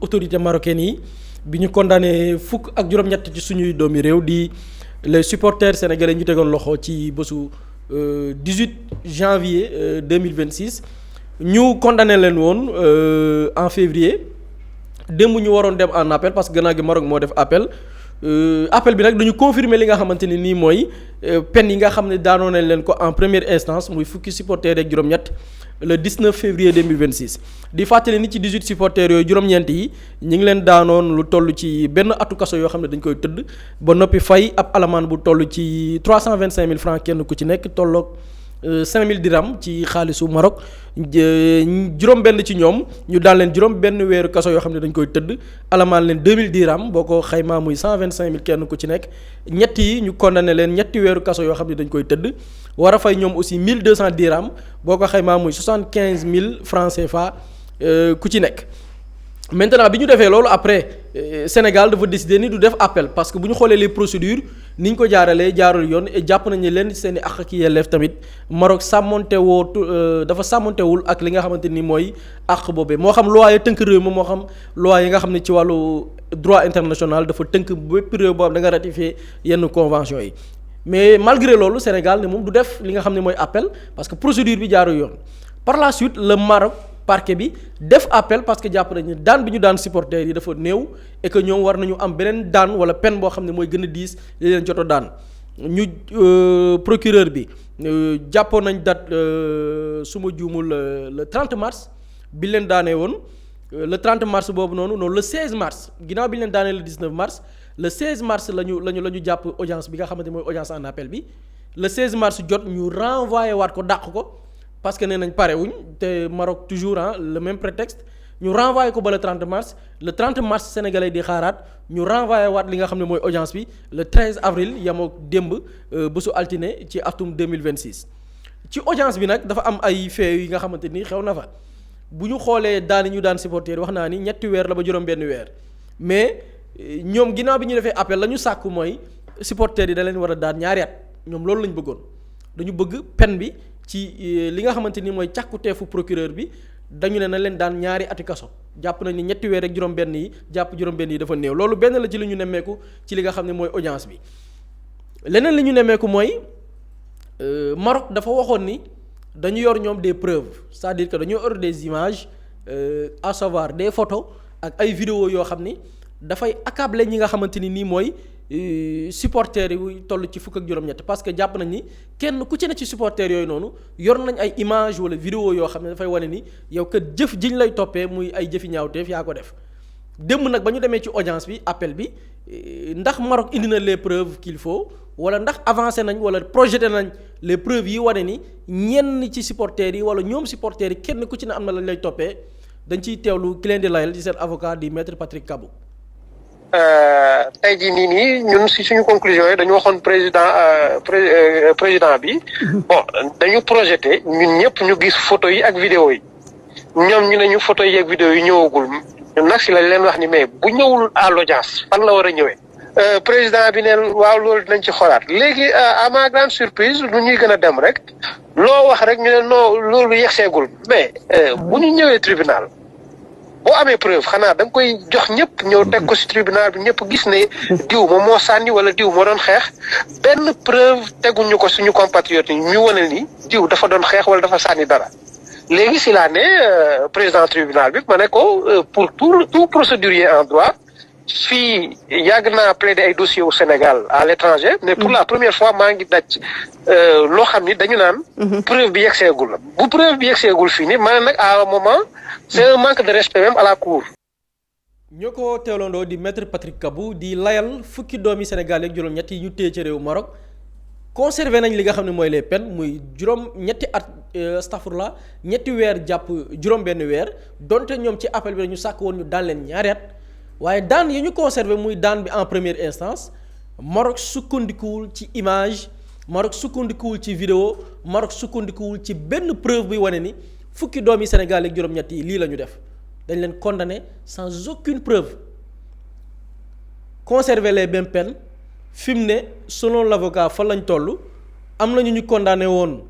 autorités marocaines yi bi ñu condamné fukk ak juróom-ñett ci suñuy doomi réew di les supporters sénégalais ñu tegoon loxo ci bésu 18 janvier 2026 ñu condamné leen woon en février démb ñu waroon dem en appel parce que gannaaw gi Maroc moo def appel bi nag dañu confirmer li nga xamante ni nii mooy peine yi nga xam ne daanoo nañ leen ko en première instance muy fukki supporters ak juróom-ñett le 19 février 2026 di fàttali ni ci 18 supporters yooyu juróom-ñeent yi ñu ngi leen daanoon lu toll ci benn atu kaso yoo xam ne dañ koy tëdd ba noppi fay ab alamaan bu toll ci 325 000 francs kenn ku ci nekk tolloog 5000 dirham ci xaalisu Maroc juróom-benn ci ñoom ñu daan leen juróom-benn weeru kaso yoo xam ne dañ koy tëdd alamaan leen 2000 dirham boo ko xaymaa muy 125000 kenn ku ci nekk ñett yi ñu condamné leen ñetti weeru kaso yoo xam ne dañ koy tëdd war a fay ñoom aussi 1200 dirham boo ko xaymaa muy 75000 francs CFA ku ci nekk. maintenant bi ñu defee loolu après Sénégal dafa décider ni du def appel parce que bu ñu xoolee les procédures ni ñu ko jaaralee jaarul yoon et jàpp nañ ne leen seen i àq ak yelleef tamit Maroc dafa sàmmontewul ak li nga xamante ni mooy àq boobee moo xam loi yi tënk réew mi moo xam loi yi nga xam ne ci wàllu droit international dafa tënk bépp réew boo xam da nga ratifier yenn convention yi mais malgré loolu Sénégal ne moom du def li nga xam ne mooy appel parce que procédure bi jaarul yoon par la suite le Maroc parquet bi def appel parce que jàpp nañu daan bi ñu daan supporters yi dafa néew et que ñoom war nañu am beneen daan wala peine boo xam ne mooy gën a diis li leen joto daan ñu procureur bi jàppoon nañ date su ma juumul le 30 mars bi leen daanee woon le 30 mars boobu noonu le 16 mars ginnaaw bi leen daanee le 19 mars le 16 mars la ñu jàpp audience bi nga xamante mooy audience en appel bi le 16 mars jot ñu renvoyé waat ko dàq ko parce que nee nañ pare wuñ te Maroc toujours le même prétexte ñu renvoyé ko ba le 30 mars le 30 mars sénégalais di xaaraat ñu renvoyé waat li nga xam ne mooy audience bi le 13 avril yamoo démb bésu altine ci atum 2026 ci audience bi nag dafa am ay faits yi nga xamante ni xew na fa bu ñu xoolee daan ñu daan supporter wax naa ni ñetti weer la ba juróom-benn weer mais ñoom ginnaaw bi ñu defee appel la ñu sàkk mooy supporter yi da leen war a daan ñaari at ñoom loolu lañ bëggoon dañu bëgg peine bi ci li nga xamante ni mooy càkkuteefu procureur bi dañu ne na leen daan ñaari ati kaso jàpp nañ ni ñetti weer ak juróom-benn yi jàpp juróom-benn yi dafa néew loolu benn la ci li ñu nemmeeku ci li nga xam ne mooy audience bi leneen li ñu nemmeeku mooy Maroc dafa waxoon ni dañu yor ñoom des preuves c'est-à-dire que dañoo yor des images à savoir des photos ak ay vidéos yoo xam ni dafay accabler ñi nga xamante ni nii mooy supporters yi toll ci fukk ak juróom-ñett parce que jàpp nañ ni kenn ku ci ne ci supporters yooyu noonu yor nañ ay image wala vidéo yoo xam ne dafay wane ni yow kat jëf jiñ lay toppee muy ay jëfi ñaawteef yaa ko def démb nag ba ñu demee ci audience bi appel bi ndax Maroc indi na les preuves qu'il faut wala ndax avancé nañ wala projeté nañ les preuves yi wane ni ñenn ci supporters yi wala ñoom supporters yi kenn ku ci ne am na lañ lay toppee dañ ciy teewlu ki leen di layal ci seen avocat di maître Patrick Kabou. tey jii nii ñun si suñu conclusion yi dañu waxoon président bi bon dañu projeté ñun ñëpp ñu gis photo yi ak vidéo yi ñoom ñu ne ñu photo yi ak vidéo yi ñëwagul ñun nag si lañ leen wax ni mais bu ñëwul à l'audience fan la war a ñëwee. président bi neen waaw loolu dinañ ci xoolaat léegi à ma grande surprise lu ñuy gën a dem rek loo wax rek ñu ne non loolu yegseegul mais bu ñu ñëwee tribunal. boo amee preuve xanaa da nga koy jox ñëpp ñëw teg ko ci tribunal bi ñëpp gis ne diw moom moo sànni wala diw moo doon xeex benn preuve teguñu ko suñu compatriotes yi ñu wane ni diw dafa doon xeex wala dafa sànni dara léegi si laa ne président tribunal bi ma ne ko pour tout procédurier en droit fii yàgg naa plaider ay dossiers au Sénégal à l'étranger mais pour la première fois maa ngi daj loo xam ni dañu naan preuve bi yegseegul la bu preuve bi yegseegul fii ni ma ne nag à un moment c'est un manque de respect même à la cour. ñoo ko teewlandoo di maître Patrick Kabou di layal fukki doomi Sénégal ak juróom-ñett yi ñu téye ci réew Maroc conservé nañ li nga xam ne mooy les peines muy juróom-ñetti at astafurla ñetti weer jàpp juróom-benn weer donte ñoom ci appel bi ñu sàkk woon ñu daan leen ñaari at waaye daan yi ñu conservé muy daan bi en première instance Maroc sukkandikuwul ci image Maroc sukkandikuwul ci vidéo Maroc sukkandikuwul ci benn preuve buy wane ni. fukki doomi Sénégal ak juróom-ñett yi lii la ñu def dañ leen condamné sans aucune preuve conserver les mêmes peines fi mu ne selon l'avocat fan lañ toll am nañu ñu condamné woon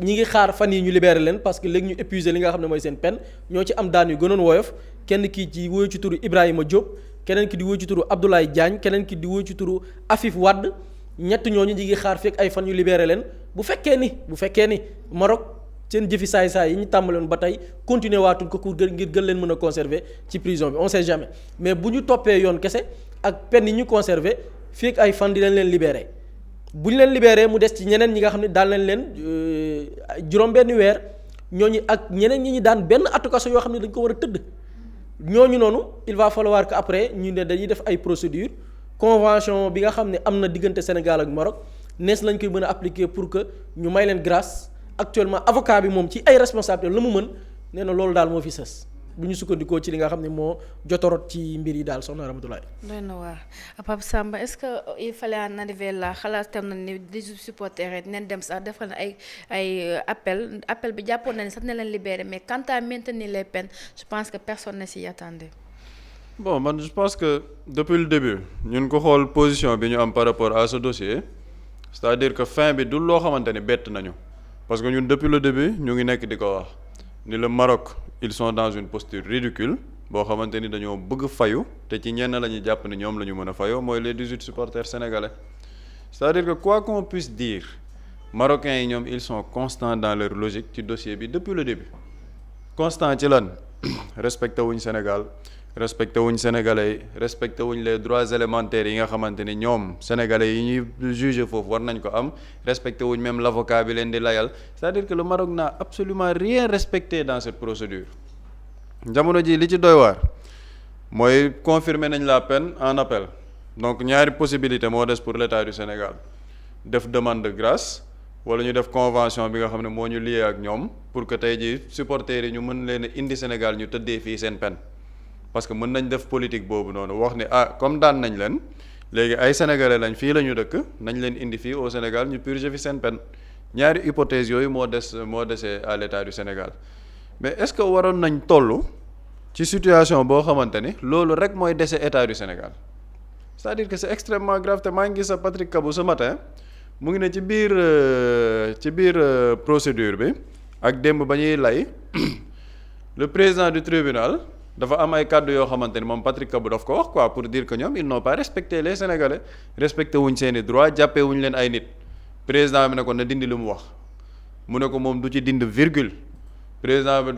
ñi ngi xaar fan yi ñu libéré leen parce que léegi ñu épuisé li nga xam ne mooy seen peine ñoo ci am daan yu gënoon woyof kenn kii ci wóoyu ci turu Ibrahima Diop keneen ki di wóoyu ci turu Abdoulaye Diagne keneen ki di wóoyu ci turu Afif Wade ñett ñooñu ñi ngi xaar fekk ay fan yu libéré leen bu fekkee ni Maroc seen jëfi saay-saay yi ñu tàmbaloon ba tey continuer waatul ko pour ngir gën leen mën a conserver ci prison bi on sait jamais mais bu ñu toppee yoon kese ak peine yi ñu conserver fekk ay fan dinañ leen libéré bu ñu leen libéré mu des ci ñeneen ñi nga xam ne daan nañ leen juróom-benn weer ñooñu ak ñeneen ñi ñu daan benn atu kaso yoo xam ne dañ ko war a tëdd ñooñu noonu il va falloir que après ñu ne dañuy def ay procédures convention bi nga xam ne am na diggante Sénégal ak Maroc nees lañ koy mën a appliquer pour que ñu may leen grâce actuellement avocat bi moom ci ay responsabilités la mu mën nee na loolu daal moo fi sës bu ñu sukkandikoo ci li nga xam ne moo jotorot ci mbir yi daal soxna Ramatoulaye. doy na waar Pape Samba est-ce que il fallait en arriver là xalaatam na ni di supporter neen dem sax defal na ay appel bi jàppoon na ni sax ne leen libéré mais quant à maintenir les peines je pense que personne ne s'y attendait. Bon man je pense que depuis le début ñun ko xool position bi ñu am par rapport à ce dossier c'est-à-dire que fin bi du loo xamante ni bett nañu parce que ñun depuis le début ñu ngi nekk di ko wax ni le Maroc ils sont dans une posture ridicule boo xamante ni dañoo bëgg fayu te ci ñenn la ñuy jàpp ni ñoom la ñu mën a fayoo mooy les 18 supporters sénégalais c'est-à-dire que quoi qu'on puisse dire marocains yi ñoom ils sont constants dans leur logique ci dossier bi depuis le début constant ci lan respecté wuñ Sénégal respecté wuñ sénégalais yi respecté wuñ les droits élémentaires yi nga xamante ni ñoom sénégalais yi ñuy juger foofu war nañ ko am respecté wuñ même l'avocat bi leen di layal c'est-à-dire que le Maroc n'a absolument rien respecté dans cette procédure jamono ji li ci doy waar mooy confirmer nañ la peine en appel donc ñaari possibilité moo des pour l'État du Sénégal def demande de grâce wala ñu def convention bi nga xam ne moo ñu lié ak ñoom pour que tey ji supporters yi ñu mën leen a indi Sénégal ñu tëddee fii seen peine parce que mën nañ def politique boobu noonu wax ni comme daan nañ leen léegi ay sénégalais lañ fii la ñu dëkk nañ leen indi fii au Sénégal ñu purger fi seen peine ñaari hypothèse yooyu moo desee à l'État du Sénégal mais est-ce que waroon nañ toll ci situation boo xamante ni loolu rek mooy dese État du Sénégal c'est-à-dire que c'est extrêmement grave te maa ngi gis sa Patrick Kabou ce matin mu ngi ne ci biir procédure bi ak démb ba ñuy lay le président du tribunal dafa am ay kàddu yoo xamante ni moom Patrick Kabou daf ko wax quoi pour dire que ñoom ils n'ont pas respecté les Sénégalais respecté wuñ seeni droit jàppee wuñ leen ay nit président bi ne ko na dindi lu mu wax mu ne ko moom du ci dindi virgule président bi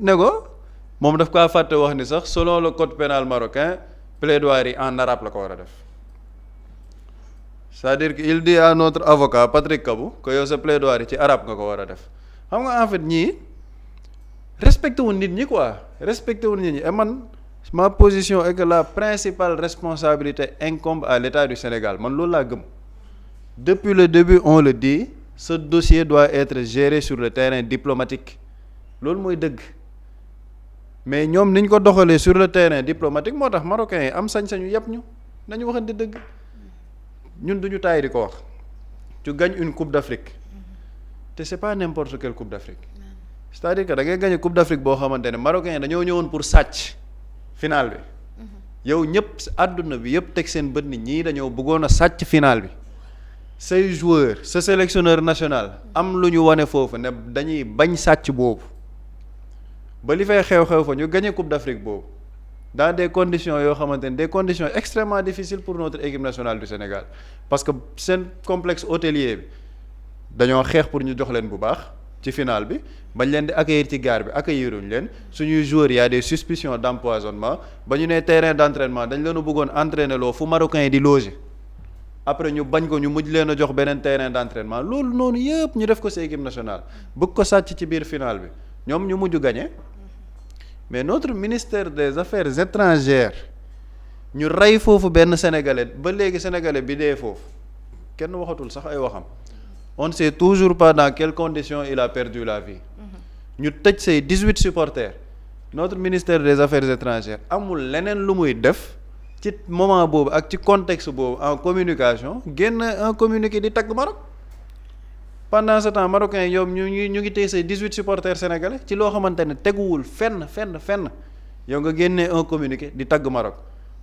ne ko moom daf kaa fàtte wax ni sax selon le code pénal marocain plaidoirie en arabe la ko war a def c'est-à-dire que il dit à notre avocat Patrick Kabou que yow sa plaidoirie ci arabe nga ko war a def xam nga en fait ñii respecté wuñ nit ñi quoi respecté wuñ nit ñi et man ma position est que la principale responsabilité incombe à l'État du Sénégal man loolu laa gëm depuis le début on le dit ce dossier doit être géré sur le terrain diplomatique loolu mooy dëgg mais ñoom niñ ko doxalee sur le terrain diplomatique moo tax marocains yi am sañ-sañu yëpp ñu nañu waxante dëgg ñun duñu taay di ko wax tu gagnes une coupe d'Afrique te c'est pas n'importe quelle coupe d'Afrique c'est-à-dire que da ngay gagner coupe d'Afrique boo xamante ne marocains yi dañoo ñëwoon pour sàcc final bi yow ñëpp àdduna bi yëpp teg seen bët ni ñii dañoo bëggoon a sàcc final bi say joueur sa sélectionneur national am lu ñu wane foofu ne dañuy bañ sàcc boobu ba li fay xew-xew fa ñu gagner coupe d'Afrique boobu dans des conditions yoo xamante ne des conditions extrêmement difficiles pour notre équipe nationale du Sénégal parce que seen complexe hôtelier bi dañoo xeex pour ñu jox leen bu baax ci final bi bañ leen di accueillir ci gare bi accueilliruñ leen suñuy joueurs y a des suspicions d'empoisonnement ba ñu nee terrain d'entraînement dañ leen a bëggoon entraîner loo fu marocain yi di loger après ñu bañ ko ñu mujj leen a jox beneen terrain d'entraînement loolu noonu yëpp ñu def ko ci équipe nationale bëgg ko sàcc ci biir final bi ñoom ñu mujj gagner mais notre ministère des affaires étrangères ñu rey foofu benn sénégalais ba léegi sénégalais bi dee foofu kenn waxatul sax ay waxam on ne sait toujours pas dans quelles conditions il a perdu la vie ñu tëj say 18 supporters notre ministère des affaires étrangères amul leneen lu muy def ci moment boobu ak ci contexte boobu en communication génn un communiqué di tagg Maroc pendant ce temps marocains yi ñoom ñu ngi téye say 18 supporters sénégalais ci loo xamante ne teguwul fenn yow nga génnee un communiqué di tagg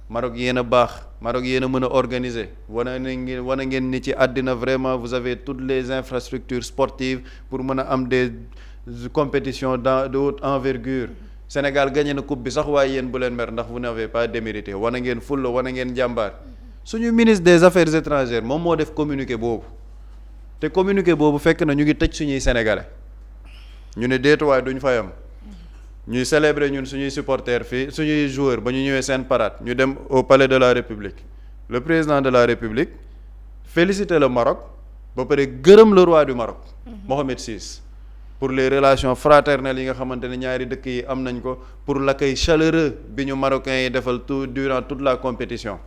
Maroc yéen a baax Maroc yéen a mën a organiser wane ngeen ni ci àddina vraiment vous avez toutes les infrastructures sportives pour mën a am des compétitions de haute envergure Sénégal gagné na coupe bi sax waaye yéen bu leen mer ndax vous n'avez pas démérité wane ngeen fulla wane ngeen jàmbaar suñu ministre des affaires étrangères moom moo def communiqué boobu te communiqué boobu fekk na ñu ngi tëj suñuy sénégalais ñu ne déetuwaay duñ fa yam ñuy célébrer ñun suñuy supporters fii suñuy joueurs ba ñu ñëwee seen parade ñu dem au palais de la République le président de la République féliciter le Maroc ba pare gërëm le roi du Maroc Mohamed VI pour les relations fraternelles yi nga xamante ne ñaari dëkk yi am nañ ko pour l'accueil chaleureux bi ñu marocains yi defal tout durant toute la compétition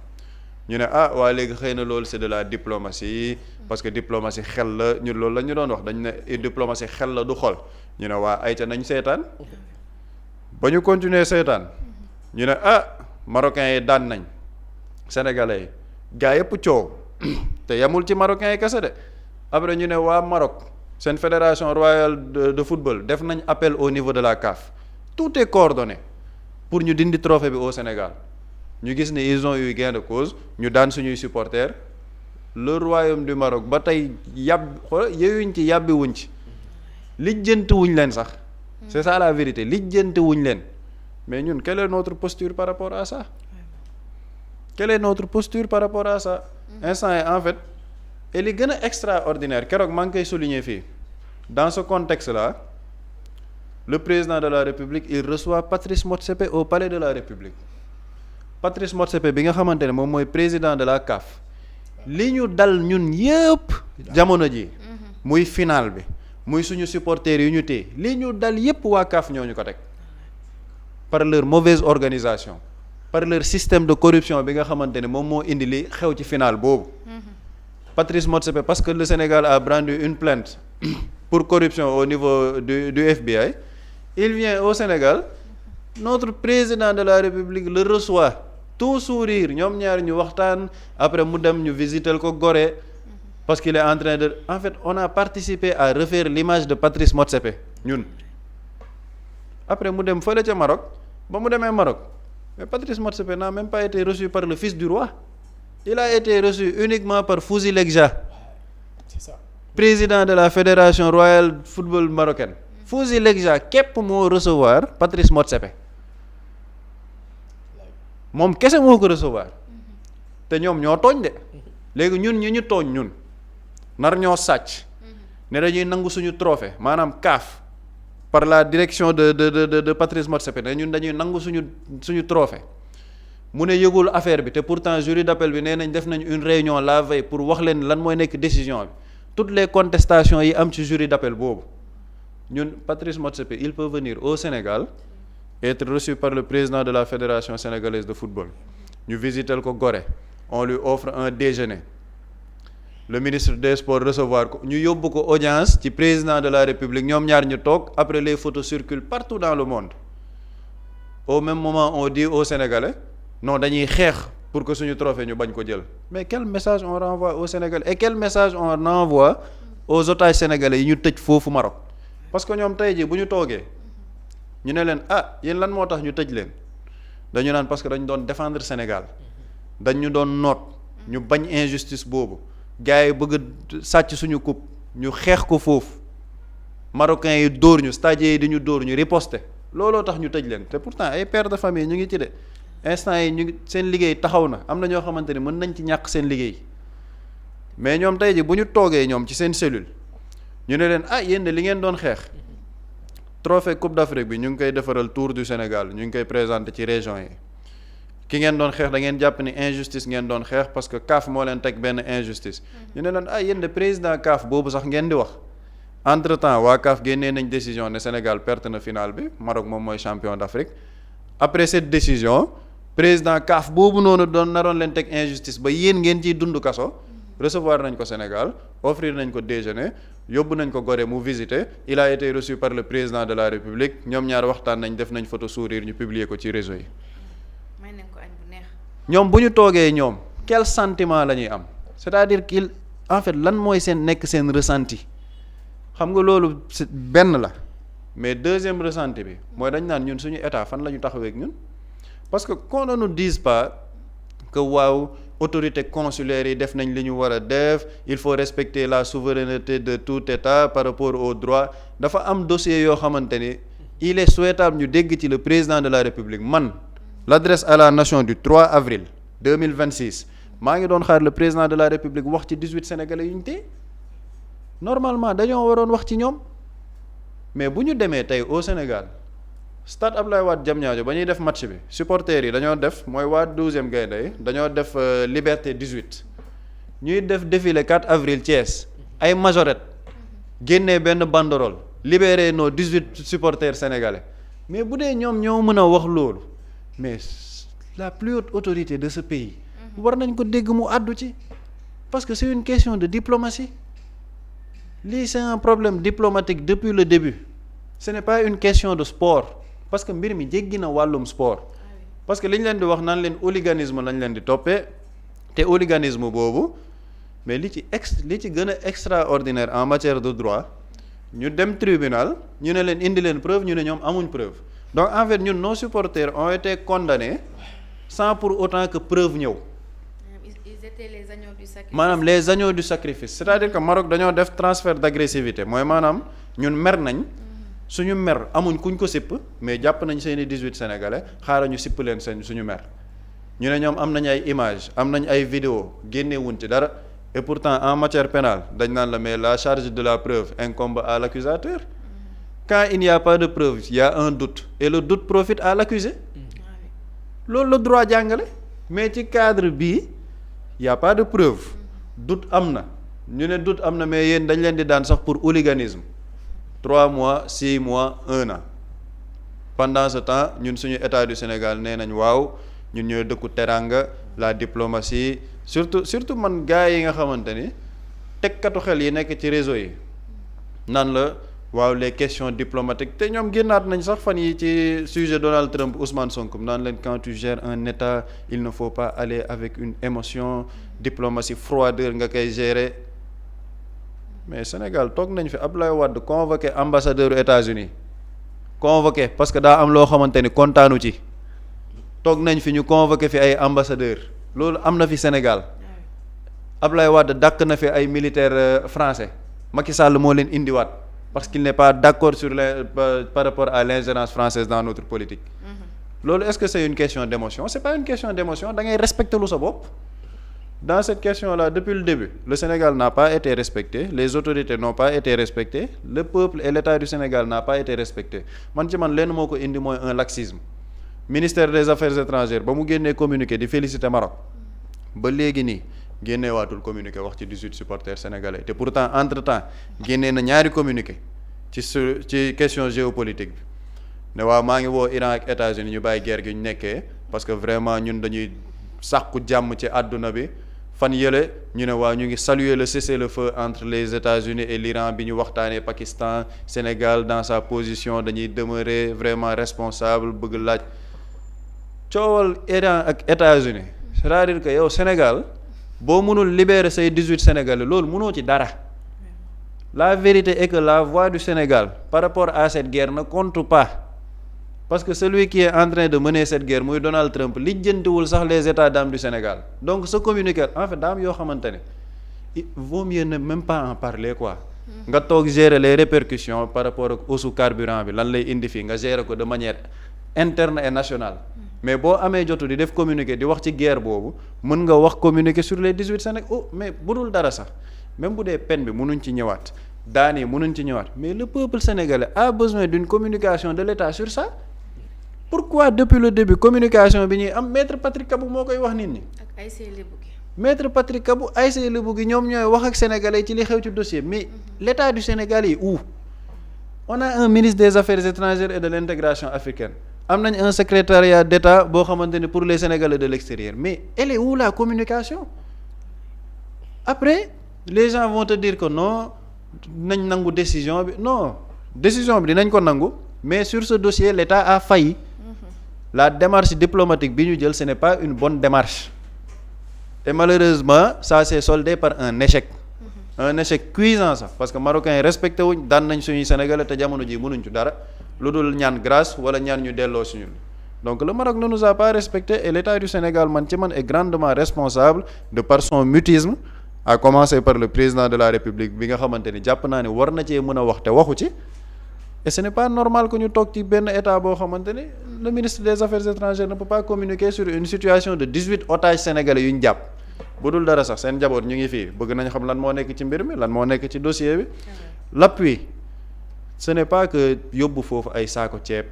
ñu ne waa léegi xëy na loolu c'est de la diplomatie parce que diplomatie xel la ñun loolu la ñu doon wax dañ ne diplomatie xel la du xol ñu ne ayca nañ seetaan ba ñu continuer seetaan ñu ne marocains yi daan nañ sénégalais yi gaa yëpp coow te yamul ci marocains yi kese de après ñu ne waa Maroc seen fédération royale de football def nañ appel au niveau de la CAF tout est coordonné pour ñu dindi trophée bi au Sénégal ñu gis ne ils ont eu gain de cause ñu daan suñuy supporters le royaume du Maroc ba tey yeyuñ ci yàbbi wuñ ci lijjanti wuñ leen sax c'est ça la vérité lijjanti wuñ leen mais ñun quelle est notre posture par rapport à ça quelle est notre posture par rapport à ça instant yi en fait et li gën a extraordinaire keroog maa ngi koy souligner fii dans ce contexte là le président de la République il reçoit Patrice Motsepe au palais de la République Patrice Motsepe bi nga xamante ne moom mooy président de la CAF li ñu dal ñun yëpp jamono ji muy final bi muy suñu supporters yu ñu téye li ñu dal yëpp waa CAF ñoo ñu ko teg par leur mauvaise organisation par leur système de corruption bi nga xamante ne moom moo indi li xew ci final boobu Patrice Motsepe parce que le Sénégal a brandi une plainte pour corruption au niveau du FBI il vient au Sénégal notre président de la République le reçoit tout sourire ñoom ñaar ñu waxtaan après mu dem ñu visiter ko Gorée parce qu'il est en train de en fait on a participé à refaire l'image de Patrice Motsepe ñun après mu dem fële ca Maroc ba mu demee Maroc mais Patrice Motsepe n'a même pas été reçu par le fils du roi il a été reçu uniquement par Fouzi Legja président de la fédération royale football marocaine Fouzi Legja képp moo recevoir Patrice Motsepe moom kese moo ko recevoir te ñoom ñoo tooñ de léegi ñun ñu tooñ ñun nar ñoo sàcc ne dañuy nangu suñu trophée maanaam CAF par la direction de Patrice Motsepe ne ñun dañuy nangu suñu trophée mu ne yëgul affaire bi te pourtant jury d'appel bi nee nañ def nañ une réunion la veille pour wax leen lan mooy nekk décision bi toutes les contestations yi am ci jury d'appel boobu ñun Patrice Motsepe il peut venir au Sénégal être reçu par le président de la fédération sénégalaise de football ñu visiter ko Gorée on lui offre un déjeuner le ministre des sports recevoir ko ñu yóbbu ko audience ci président de la République ñoom ñaar ñu toog après les photos circulent partout dans le monde au même moment on dit aux Sénégalais non dañuy xeex pour que suñu trophée ñu bañ ko jël mais quel message on renvoie aux Sénégalais et quel message on envoie aux otages sénégalais yi ñu tëj foofu Maroc parce que ñoom tey jii bu ñu toogee ñu ne leen yéen lan moo tax ñu tëj leen dañu naan parce que dañu doon défendre Sénégal dañu doon noot ñu bañ injustice boobu gars yi bëgg sàcc suñu coupe ñu xeex ko foofu marocains yi dóor ñu stadiers yi di ñu dóor ñu riposter looloo tax ñu tëj leen te pourtant ay pères de famille ñu ngi ci de instant yi ñu ngi seen liggéey taxaw na am na ñoo xamante ni mën nañ ci ñàkk seen liggéey mais ñoom tey ji bu ñu toogee ñoom ci seen cellule ñu ne leen yéen de li ngeen doon xeex trophée coupe d'Afrique bi ñu ngi koy defaral tour du Sénégal ñu ngi koy présenter ci région yi ki ngeen doon xeex da ngeen jàpp ni injustice ngeen doon xeex parce que CAF moo leen teg benn injustice ñu ne leen yéen de président CAF boobu sax ngeen di wax entre temps waa CAF génnee nañ décision ne Sénégal perte na finale bi Maroc moom mooy champion d'Afrique après cette décision président CAF boobu noonu doon naroon leen teg injustice ba yéen ngeen ciy dund kaso recevoir nañ ko Sénégal offrir nañ ko déjeuner yóbbu nañ ko Gorée mu visiter il a été reçu par le président de la République ñoom ñaar waxtaan nañ def nañ photo sourire ñu publier ko ci réseau yi ñoom bu ñu toogee ñoom quel sentiment la ñuy am c'est-à-dire qu'il en fait lan mooy nekk seen ressenti xam nga loolu benn la mais deuxième ressenti bi mooy dañ naan ñun suñu état fan la ñu taxawee ak ñun parce que qu'on ne nous dise pas que waaw autorité consulaire yi def nañ li ñu war a def il faut respecter la souveraineté de tout état par rapport aux droits dafa am dossier yoo xamante ni il est souhaitable ñu dégg ci le président de la République man l'adresse à la nation du 3 avril 2026 maa ngi doon xaar le président de la République wax ci 18 sénégalais yu ñu téye normalement dañoo waroon wax ci ñoom mais bu ñu demee tey au Sénégal stade Abdoulaye Wade Diamniadio ba ñuy def match bi supporters yi dañoo def mooy waa 12e gaynde yi dañoo def Liberté 18 ñuy def défilé 4 avril Thiès ay majorette génnee benn banderole libérer nos 18 supporters sénégalais mais bu dee ñoom ñoo mën a wax loolu mais la plus haute autorité de ce pays war nañ ko dégg mu àddu ci parce que c'est une question de diplomatie lii c'est un problème diplomatique depuis le début ce n'est pas une question de sport parce que mbir mi jéggi na wàllum sport parce que li ñu leen di wax naan leen hooliganisme lañ leen di toppee te hooliganisme boobu mais li ci gën a extraordinaire en matière de droit ñu dem tribunal ñu ne leen indi leen preuve ñu ne ñoom amuñ preuve donc en fait ñun nos supporters ont été condamnés sans pour autant que preuve ñëw les agneaux du sacrifice. maanaam les agneaux du sacrifice c'est-à-dire que Maroc dañoo def transfert d'agressivité mooy maanaam ñun mer nañ suñu mer amuñ kuñ ko sipp mais jàpp nañ seeni 18 sénégalais xaaral ñu sipp leen seen suñu mer ñu ne ñoom am nañ ay image am nañ ay vidéo génnewuñ ci dara et pourtant en matière pénale dañ naan la mais la charge de la preuve incombe à l'accusateur quand il n'y a pas de preuve il y a un doute et le doute profite à l'accusé loolu la droit jàngale mais ci cadre bii y a pas de preuve doute am na ñu ne doute am na mais yéen dañ leen di daan sax pour hooliganisme 3 mois 6 mois 1 an pendant ce temps ñun suñu état du Sénégal nee nañ waaw ñun ñooy dëkku teranga la diplomatie surtout man gars yi nga xamante ni tekkatu xel yi nekk ci réseau yi naan la waaw les questions diplomatiques te ñoom génnaat nañ sax fan yi ci sujet Donald Trump Ousmane Sonko naan leen quand tu gères un état il ne faut pas aller avec une émotion diplomatie froideur nga koy gérer mais Sénégal toog nañ fi Abdoulaye Wade convoqué ambassadeur États-Unis convoqué parce que daa am loo xamante ni kontaanu ci toog nañ fi ñu convoqué fi ay ambassadeur loolu am na fi Sénégal Abdoulaye Wade dàq na fi ay militaires français Macky Sall moo leen indiwaat parce qu'il n'est pas d'accord sur par rapport à l'ingérence française dans notre politique loolu est-ce que c'est une question d'émotion c'est pas une question d'émotion da ngay respecter lu sa bopp dans cette question-là depuis le début le Sénégal n'a pas été respecté les autorités n'ont pas été respectées le peuple et l'État du Sénégal n'a pas été respecté man ci man lenn moo ko indi mooy un laxisme ministère des affaires étrangères ba mu génnee communiqué di féliciter Maroc ba léegi nii génneewaatul communiqué wax ci 18 supporters sénégalais te pourtant entre-temps génnee na ñaari communiqué ci question géopolitique bi ne waaw maa ngi woo Iran ak États-Unis ñu bàyyi guerre gi ñu nekkee parce que vraiment ñun dañuy sàkku jàmm ci àdduna bi fan yële ñu ne waaw ñu ngi saluer le cessez-le-feu entre les États-Unis et l'Iran bi ñu waxtaanee Pakistan Sénégal dans sa position dañuy demeurer vraiment responsable bëgg laaj coowal Iran ak États-Unis c'est-à-dire que yow Sénégal boo mënul libérer say 18 Sénégalais loolu mënoo ci dara la vérité est que la voix du Sénégal par rapport à cette guerre ne compte pas parce que celui qui est en train de mener cette guerre muy Donald Trump lijjantiwul sax les états d'âme du Sénégal donc ce communiqué en fait daam yoo xamante ne il vaut mieux ne même pas en parler quoi nga toog gérer les répercussions par rapport ak hausse carburant bi lan lay indi fii nga gérer ko de manière interne et nationale mais boo amee jotu di def communiqué di wax ci guerre boobu mën nga wax communiqué sur les 18 Sénégal mais bu dul dara sax même bu dee peine bi mënuñ ci ñëwaat daan yi mënuñ ci ñëwaat mais le peuple sénégalais a besoin d'une communication de l'État sur ça pourquoi depuis le début communication bi ñuy am maître Patrick Kabou moo koy wax nit ñi. ak Aïssé Lebougui. maître Patrick Kabou Aïssé Lebougui ñoom ñooy wax ak sénégalais ci li xew ci dossier mais l'État du Sénégal est où on a un ministre des affaires étrangères et de l'intégration africaine am nañ un secrétariat d'État boo xamante ne pour les Sénégalais de l'extérieur mais elle est où la communication après les gens vont te dire que non nañ nangu décision bi non décision bi dinañ ko nangu mais sur ce dossier l'État a failli la démarche diplomatique bi ñu jël ce n'est pas une bonne démarche et malheureusement ça s'est soldé par un échec cuisant sax parce que marocains yi respecté wuñ daan nañ suñuy Sénégalais te jamono ji mënuñ ci dara lu dul ñaan grâce wala ñaan ñu delloo suñu donc le Maroc ne nous a pas respecté et l'État du Sénégal man ci man est grandement responsable de par son mutisme à commencer par le président de la République bi nga xamante ni jàpp naa ne war na cee mën a wax te waxu ci et ce n'est pas normal que ñu toog ci benn état boo xamante ne le ministre des affaires étrangères ne peut pas communiquer sur une situation de 18 otages sénégalais yu ñu jàpp bu dul dara sax seen njaboot ñu ngi fii bëgg nañ xam lan moo nekk ci mbir mi lan moo nekk ci dossier bi. L'appui ce n'est pas que yóbbu foofu ay saako ceeb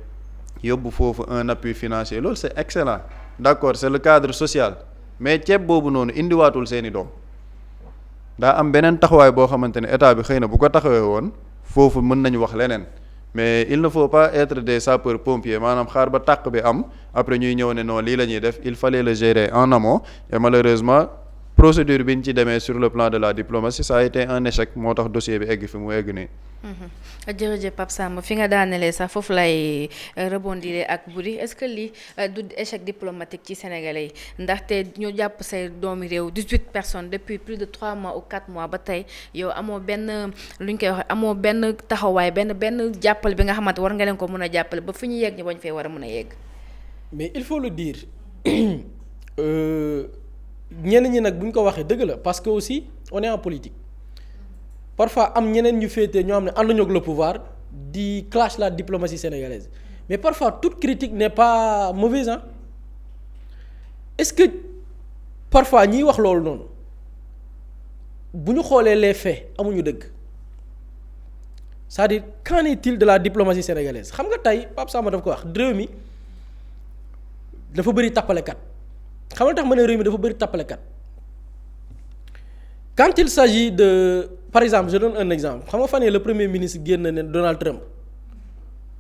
yóbbu foofu un appui financier loolu c'est excellent d'accord c'est le cadre social mais ceeb boobu noonu indiwaatul seeni doom daa am beneen taxawaay boo xamante ne état bi xëy na bu ko taxawee woon foofu mën nañu wax leneen mais il ne faut pas être des sapeurs pompiers maanaam xaar ba tàq bi am après ñuy ñëw ne non lii la ñuy def il fallait le gérer en amont et malheureusement procédure bi ñu ci demee sur le plan de la diplomatie ça a été un échec moo tax dossier bi egg fi mu egg nii. jërëjëf Pape Samba fi nga daanelee sax foofu lay rebondir ak Boury est-ce que lii du échec diplomatique ci Sénégalais yi ndaxte ñu jàpp say doomi réew 18 personnes depuis plus de 3 mois ou 4 mois ba tey yow amoo benn lu ñu koy wax amoo benn taxawaay benn jàppale bi nga xamante war nga leen ko mën a jàppale ba fi ñu yegg ñu bañ fee war a mën a yegg. mais il faut le dire ñenn ñi nag bu ñu ko waxee dëgg la parce que aussi on est en politique. Parfois am ñeneen ñu féete ñoo xam ne ànduñu ak le pouvoir di clash la diplomatie sénégalaise mais parfois toute critique n'est pas mauvaise hein est-ce que parfois ñiy wax loolu noonu bu ñu xoolee les faits amuñu dëgg c'est-à-dire qu'en est-il de la diplomatie sénégalaise xam nga tey Pape Samba daf ko wax réew mi dafa bëri tappalekat xam nga tax ma ne réew mi dafa bëri tappalekat quand il s'agit de par exemple je donne un exemple xam nga fan yii le premier ministre génn ne Donald Trump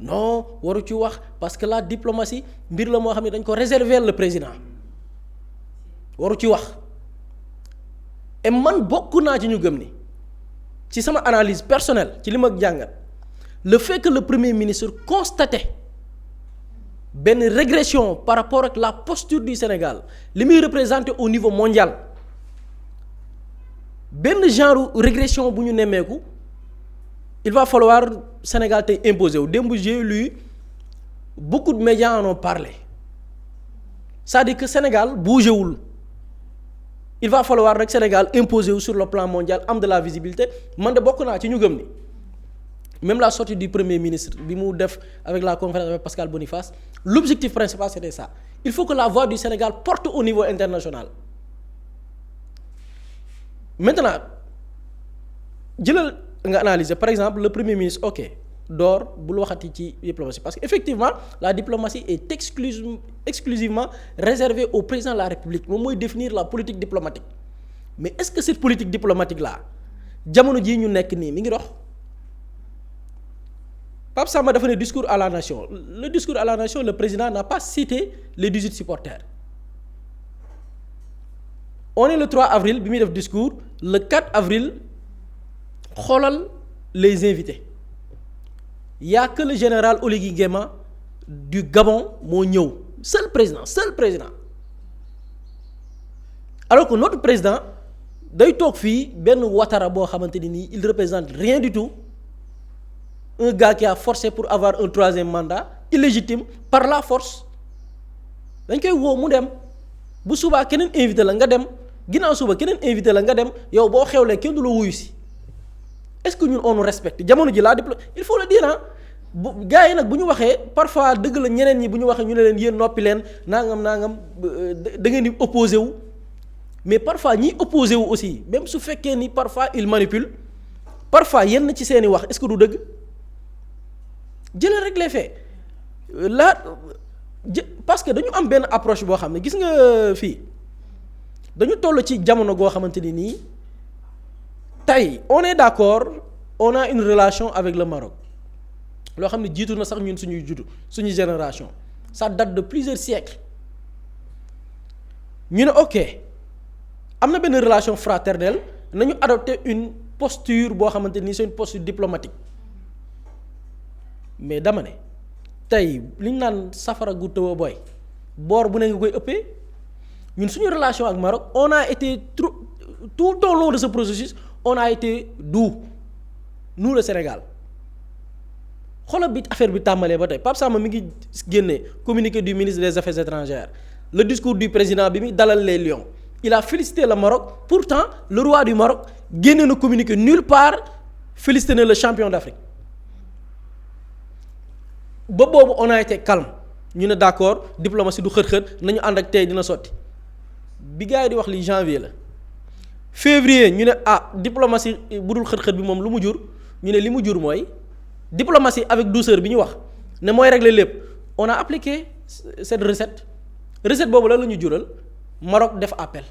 non waru ci wax parce que la diplomatie mbir la moo xam ne dañ ko réserver le président waru ci wax et man bokk naa ci ñu gëm ni ci sama analyse personnelle ci li ma jàngat le fait que le premier ministre constaté benn régression par rapport ak la posture du Sénégal li muy représenter au niveau mondial. benn genre régression bu ñu nemmeeku il va falloir Sénégal tey imposer wu démb j'ai lu beaucoup de médias en ont parlé c'est-à-dire que Sénégal bougé wul il va falloir rek Sénégal imposer wu sur le plan mondial am de la visibilité man de bokk naa ci ñu gëm ni même la sortie du premier ministre bi mu def avec la conférence avec Pascal Boniface l'objectif principal c'était ça il faut que la voix du Sénégal porte au niveau international. Maintenant jëlal nga analyser par exemple le premier ministre ok door bul waxati ci diplomatie parce que effectivement la diplomatie est exclusivement réservée au président de la République moom mooy définir la politique diplomatique mais est-ce que cette politique diplomatique là jamono jii ñu nekk nii mi ngi dox Pape Samba dafa ne discours à la nation le discours à la nation le président n'a pas cité les 18 supporters. On est le 3 avril bi muy def discours le 4 avril xoolal les invités il y a que le général Oligui Nguema du Gabon moo ñëw seul président alors que notre président day toog fii benn Ouattara boo xamante ni nii il représente rien du tout un gars qui a forcé pour avoir un 3e mandat illégitime par la force dañ koy woo mu dem bu subaa keneen invité la nga dem. ginnaaw suba keneen invité la nga dem yow boo xewlee kenn du la wuyu si est-ce que ñun on nous respecte jamono ji laa il faut le dire ah bu gars yi nag bu ñu waxee parfois dëgg la ñeneen ñi bu ñu waxee ñu ne leen yéen noppi leen nangam da ngeen di opposé wu mais parfois ñiy opposé wu aussi même su fekkee ni parfois il manipule parfois yenn ci seeni wax est-ce que du dëgg jëlee rek les faits là parce que dañu am benn approche boo xam ne gis nga fii. dañu toll ci jamono goo xamante ni nii tey on est d'accord on a une relation avec le Maroc loo xam ne jiitu na sax ñun suñuy juddu suñu génération ça date de plusieurs siècles ñu ne ok am na benn relation fraternelle nañu adopter une posture boo xamante ni c'est une posture diplomatique mais dama ne tey li ñu naan safara gu tëw a boy boor bu ne nga koy ëppee. ñun suñu relation ak Maroc on a été tout au long de ce processus on a été doux nous le Sénégal xoolal bi affaire bi tàmbalee ba tey Pape Samba mi ngi génne communiqué du ministre des Affaires étrangères le discours du président bi muy dalal les lions il a félicité le Maroc pourtant le roi du Maroc génne na communiqué nulle part félicité na le champion d'Afrique ba boobu on a été calme ñu ne d'accord diplomatie du xët-xët nañu ànd ak tey dina sotti bi gars yi di wax li janvier la février ñu ne diplomatie bu dul xët-xët bi moom lu mu jur ñu ne li mu jur mooy diplomatie avec douceur bi ñu wax ne mooy régler lépp on a appliqué cette recette boobu lan la ñu jural Maroc def appel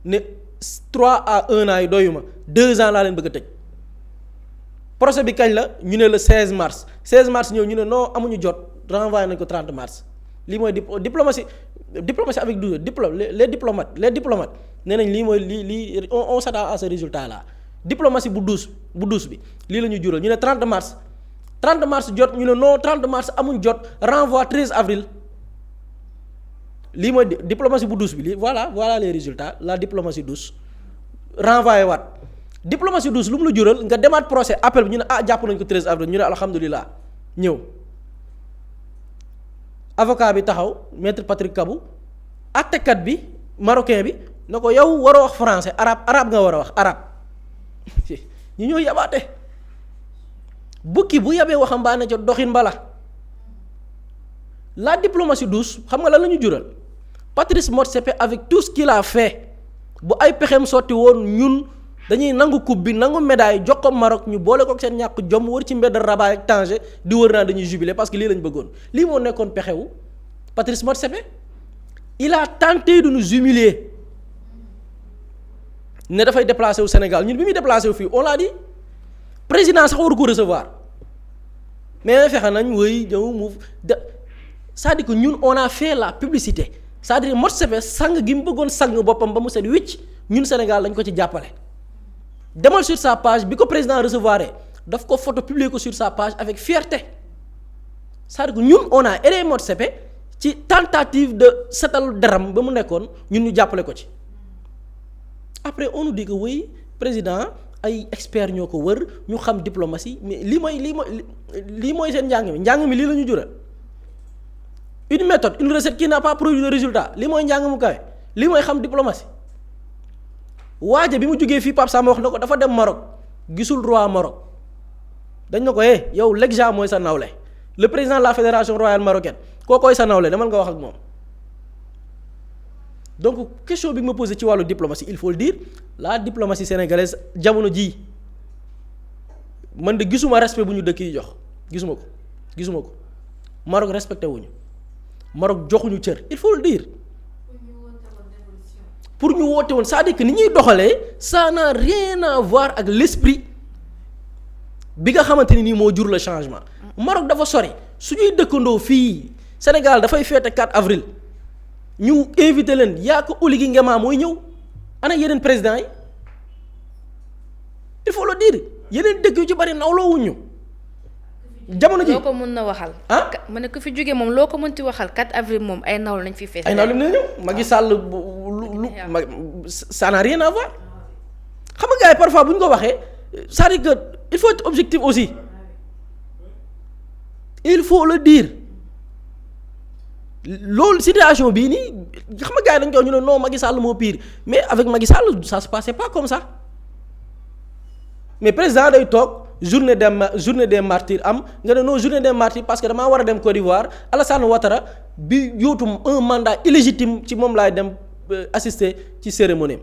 ne 3 à 1 an yi doyuma 2 ans laa leen bëgg a tëj procès bi kañ la ñu ne le 16 mars ñëw ñu ne non amuñu jot renvoyé nañ ko 30 mars lii mooy diplomatie avec douceur les diplomates nee nañ lii mooy lii on s'attend à ce résultat là diplomatie bu douce bi lii la ñu jural ñu ne 30 mars jot ñu ne non 30 mars amuñ jot renvoi 13 avril lii mooy diplomatie bu douce bi lii voilà les résultats la diplomatie douce renvoyé waat diplomatie douce lu mu la jural nga demaat procès appel bi ñu ne jàpp nañ ko 13 avril ñu ne alhamdulilah ñëw avocat bi taxaw maître Patrick Kabou àttekat bi marocain bi na ko yow waroo wax français arabe nga war a wax arabe ñu ñoo yabaate bukki bu yabee waxambaane ca doxin bala la diplomatie douce xam nga lan la ñu jural Patrice Motsepe avec tout ce qu'il a fait bu ay pexeem sotti woon ñun dañuy nangu coupe bi nangu médaille jox ko Maroc ñu boole ko seen ñàkk jom wër ci mbedd Rabat ak Tanger di wër naa dañuy jubiler parce que lii lañ bëggoon lii moo nekkoon pexewu Patrice Motsepe il a tenté de nous humilier ne dafay déplacé wu Sénégal ñun bi muy déplacé wu fii on l'a dit président sax waru ko recevoir mais fexe nañ wëy ñëw mu c'est-à-dire que ñun on a fait la publicité c'est-à-dire Motsepe sang gi mu bëggoon sang boppam ba mu set wicc ñun Sénégal lañ ko ci jàppale demal sur sa page bi ko président recevoir daf ko photo publier ko sur sa page avec fierté c'est-à-dire que ñun on a aidé Motsepe ci tentative de setal deram ba mu nekkoon ñun ñu jàppale ko ci après on nous dit que oui président ay experts ñoo ko wër ñu xam diplomatie mais lii mooy seen njàng mi lii la ñu jural une méthode une recette qui n'a pas produit de résultat lii mooy njàng mu kawe lii mooy xam diplomatie waaje bi mu jógee fii Pape Samba wax na ko dafa dem Maroc gisul roi Maroc dañ na ko yow l'exa mooy sa nawle le président de la fédération royale marocaine kookooy sa nawle demal nga wax ak moom donc question bi nga ma posé ci wàllu diplomatie il faut le dire la diplomatie sénégalaise jamono jii man de gisuma respect bu ñu dëkk yi jox gisuma ko Maroc respecté wuñu Maroc joxuñu cër il faut le dire pour ñu woote woon c'est-à-dire que ni ñuy doxalee ça n'a rien à voir ak l'esprit bi nga xamante ni nii moo jur le changement Maroc dafa sori suñuy dëkkandoo fii Sénégal dafay féete 4 avril ñu invité leen yaa ko Oligui Nguema mooy ñëw ana yeneen président yi il faut le dire yeneen dëkk yu ci bari nawloo wuñu jamono ji loo ko mën na waxal. ma ne ku fi jógee moom loo ko mënti waxal 4 avril moom ay nawlu nañ fi fees. ay nawlu nañ ñëw Macky Sall ça n'a rien à voir xam nga gars yi parfois bu ñu ko waxee c'est-à-dire que il faut être objectif aussi il faut le dire loolu situation bii nii xam nga gars yi dañ ko ñu ne non Macky Sall moo pire mais avec Macky Sall ça se passait pas comme ça mais président day toog. journée des martyrs am nga ne non journée des martyrs parce que damaa war a dem Côte d'Ivoire Alassane Ouattara bi yóotu un mandat illégitime ci moom laay dem assister ci cérémonie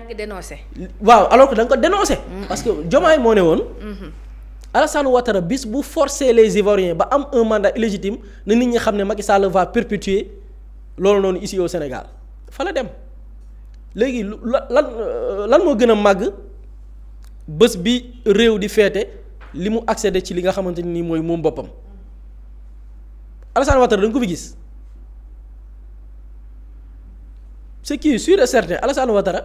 am. dénoncé. waaw alors que da nga ko dénoncé. parce que Diomaye moo ne woon. Alassane Ouattara bis bu forcer les Ivoiriens ba am un mandat illégitime na nit ñi xam ne Macky Sall va perpétuer loolu noonu ici au Sénégal fa la dem léegi lan moo gën a màgg. bés bi réew di feete li mu accédé ci li nga xamante ni mooy moom boppam Alassane Ouattara da nga ko fi gis ce qui est sûr et certain Alassane Ouattara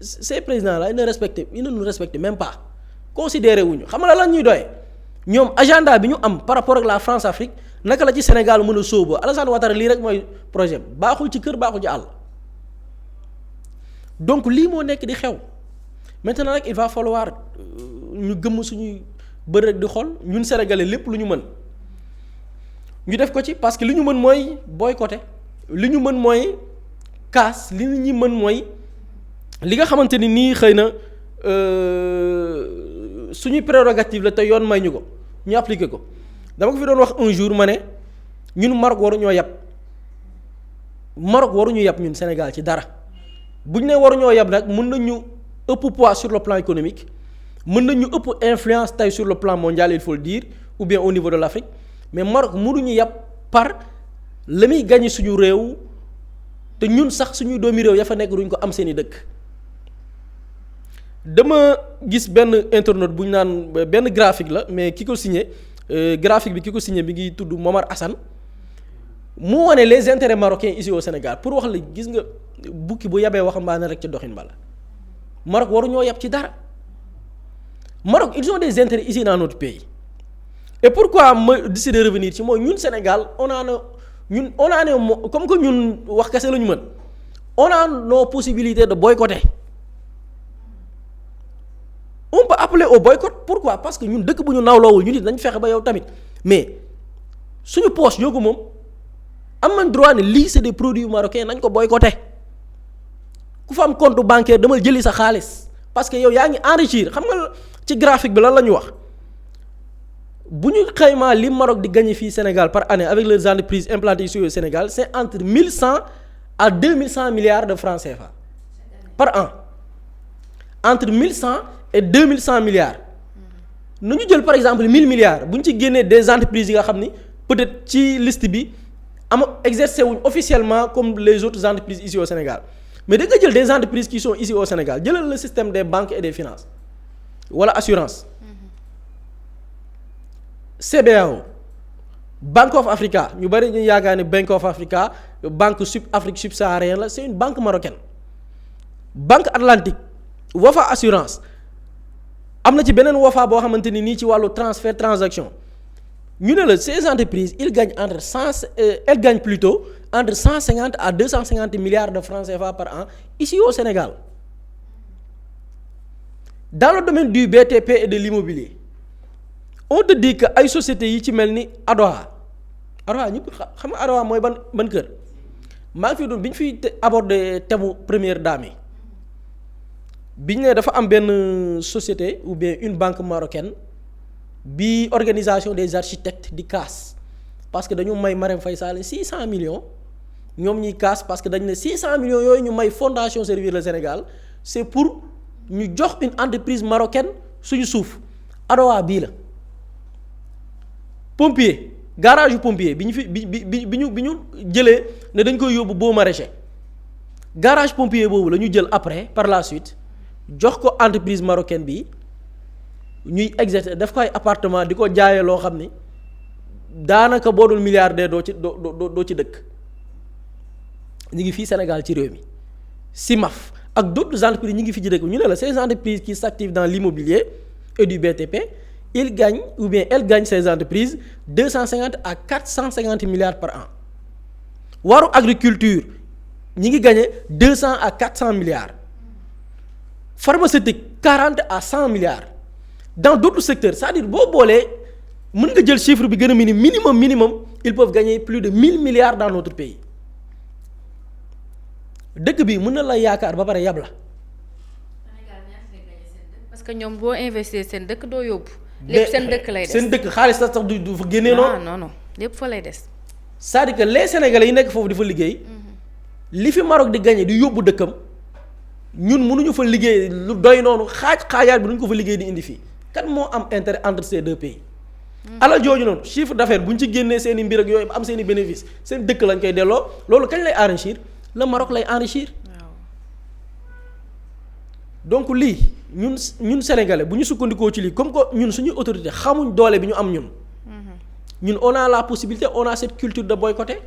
ces présidents là ils ne nous respectent même pas considéré wuñu xam nga lan ñuy doye ñoom agenda bi ñu am par rapport ak la France Afrique naka la ci Sénégal mën a sóobu Alassane Ouattara lii rek mooy projet baaxul ci kër baaxul ci àll donc lii moo nekk di xew. maintenant nag il va falloir ñu gëmm suñuy bër rek di xool ñun sénégalais lépp lu ñu mën ñu def ko ci parce que li ñu mën mooy boycotter li ñu mën mooy kaas li ñu mën mooy li nga xamante ni nii xëy na suñuy prérogative la te yoon may ñu ko ñu appliquer ko dama ko fi doon wax un jour ma ne ñun Maroc waruñoo yab ñun Sénégal ci dara bu ñu nee waruñoo yab nag mën nañu ëpp poids sur le plan économique mën nañu ëpp influence tey sur le plan mondial il faut le dire ou bien au niveau de l'Afrique mais Maroc mënuñu yab par la muy gagné suñu réew te ñun sax suñuy doomi réew ya fa nekk duñ ko am seeni dëkk. dama gis benn internaute bu ñu naan benn graphique la mais ki ko signé graphique bi ki ko signé bi ngi tudd Momar Assane mu wane les intérêts marocains ici au Sénégal pour wax la gis nga bukki bu yabee waxambaane rek ci doxin bala Maroc waruñoo yab ci dara Maroc ils ont des intérêts ici dans notre pays et pourquoi ma décider de revenir ci mooy ñun Sénégal on a comme que ñun wax kese la ñu mën on a nos possibilités de boycotter. On peut appeler au boycott pourquoi parce que ñun dëkk bu ñu nawloowul ñu nit dañ fexe ba yow tamit mais suñu poche ñoo ko moom am nañ droit ne lii c'est des produits marocains nañ ko boycotter ku fa am compte bancaire dama jëli sa xaalis parce que yow yaa ngi enrichir xam nga ci graphique bi lan la ñu wax bu ñu xaymaa li Maroc di gagner fii Sénégal par année avec leurs entreprises implantées ici au Sénégal c'est entre 1100 à 2100 milliards de francs CFA par an entre 1100 et 2100 milliards nañu jël par exemple 1000 milliards bu ñu ci génnee des entreprises yi nga xam ni peut-être ci liste bi exercé wuñ officiellement comme les autres entreprises ici au Sénégal mais da nga jël des entreprises qui sont ici au Sénégal jëlal le système des banques et des finances wala assurance CBAO Bank of Africa ñu bari ñu yaakaar ne Bank of Africa banque Afrique subsaharienne la c'est une banque marocaine Banque Atlantique Wafa assurance am na ci beneen Wafa boo xamante ni nii ci wàllu transfert transaction ñu ne la ces entreprises elles gagnent plutôt entre 150 à 250 milliards de francs CFA par an ici au Sénégal dans le domaine du BTP et de l'immobilier on te dit que ay sociétés yi ci mel ni Adoha ñëpp xam nga Adoha mooy ban kër maa ngi fi doon bi ñu fiy aborder thème première dame yi biñ ne dafa am benn société ou bien une banque marocaine bi organisation des architectes di kaas parce que dañu may Marème Faye Sall 600 millions ñoom ñuy kaas parce que dañ ne 600 millions yooyu ñu may Fondation Servir le Sénégal c'est pour ñu jox une entreprise marocaine suñu suuf Adowa bii la pompier garage yu pompier bi ñu fi bi ñu jëlee ne dañ koy yóbbu boo maraîcher garage pompier boobu la ñu jël après par la suite jox ko entreprise marocaine bi ñuy exercer daf ko ay appartement di ko jaayee loo xam ni daanaka boo dul milliardaire doo ci dëkk ñu ngi fii Sénégal ci réew mi CIMAF ak d'autres entreprises ñu ngi fi ci dëkk ñu ne la ces entreprises qui s'activent dans l'immobilier et du BTP elles gagnent ces entreprises 250 à 450 milliards par an waru agriculture ñi ngi gagner 200 à 400 milliards pharmaceutique 40 à 100 milliards dans d'autres secteurs c'est-à-dire boo boolee mën nga jël chiffre bi gën a minimum ils peuvent gagner plus de 1000 milliards dans notre pays dëkk bi mën na la yaakaar ba pare yab la. parce que ñoom boo investir seen dëkk doo yóbbu. lépp seen dëkk lay des seen dëkk xaalis sax du fa génnee noonu. non lépp fa lay des. c'est-à-dire que les Sénégalais yi nekk foofu di fa liggéey. li fi Maroc di gagner di yóbbu dëkkam ñun mënuñu fa liggéey lu doy noonu xaajaat bi duñ ko fa liggéey di indi fii kan moo am intérêt entre ces deux pays. alal jooju noonu chiffre d'affaires bu ñu ci génnee seen i mbir ak yooyu am seen i bénéfice seen dëkk lañ koy delloo loolu kañ lay enrichir le Maroc lay enrichir. waaw. donc lii ñun sénégalais bu ñu sukkandikoo ci lii comme que ñun suñuy autorité xamuñ doole bi ñu am ñun. ñun on a la possibilité on a cette culture de boycotter.